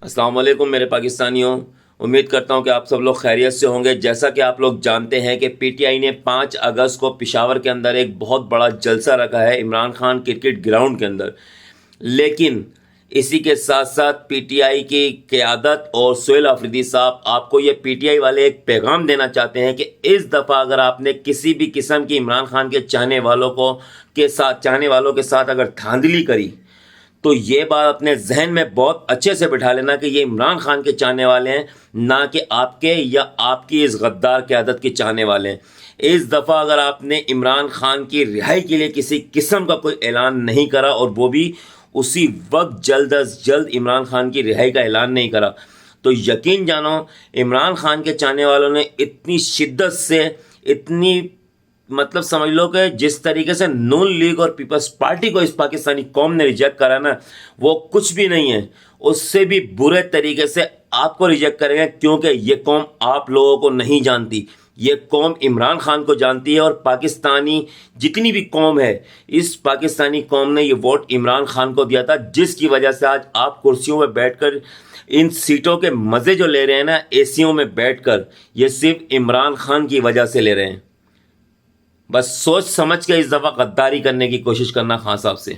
السلام علیکم میرے پاکستانیوں، امید کرتا ہوں کہ آپ سب لوگ خیریت سے ہوں گے۔ جیسا کہ آپ لوگ جانتے ہیں کہ پی ٹی آئی نے 5 اگست کو پشاور کے اندر ایک بہت بڑا جلسہ رکھا ہے عمران خان کرکٹ گراؤنڈ کے اندر، لیکن اسی کے ساتھ ساتھ پی ٹی آئی کی قیادت اور سہیل آفریدی صاحب آپ کو یہ پی ٹی آئی والے ایک پیغام دینا چاہتے ہیں کہ اس دفعہ اگر آپ نے کسی بھی قسم کی عمران خان کے چاہنے والوں کے ساتھ اگر دھاندلی کری تو یہ بات اپنے ذہن میں بہت اچھے سے بٹھا لینا کہ یہ عمران خان کے چاہنے والے ہیں، نہ کہ آپ کے یا آپ کی اس غدار قیادت کے چاہنے والے ہیں۔ اس دفعہ اگر آپ نے عمران خان کی رہائی کے لیے کسی قسم کا کوئی اعلان نہیں کرا، اور وہ بھی اسی وقت جلد از جلد عمران خان کی رہائی کا اعلان نہیں کرا، تو یقین جانو عمران خان کے چاہنے والوں نے اتنی شدت سے، اتنی مطلب سمجھ لو کہ جس طریقے سے نون لیگ اور پیپلز پارٹی کو اس پاکستانی قوم نے ریجیکٹ کرا نا، وہ کچھ بھی نہیں ہے، اس سے بھی برے طریقے سے آپ کو ریجیکٹ کریں گے، کیونکہ یہ قوم آپ لوگوں کو نہیں جانتی، یہ قوم عمران خان کو جانتی ہے۔ اور پاکستانی جتنی بھی قوم ہے، اس پاکستانی قوم نے یہ ووٹ عمران خان کو دیا تھا، جس کی وجہ سے آج آپ کرسیوں میں بیٹھ کر ان سیٹوں کے مزے جو لے رہے ہیں نا، اے سیوں میں بیٹھ کر، یہ صرف عمران خان کی وجہ سے لے رہے ہیں۔ بس سوچ سمجھ کے اس دفعہ غداری کرنے کی کوشش کرنا خان صاحب سے۔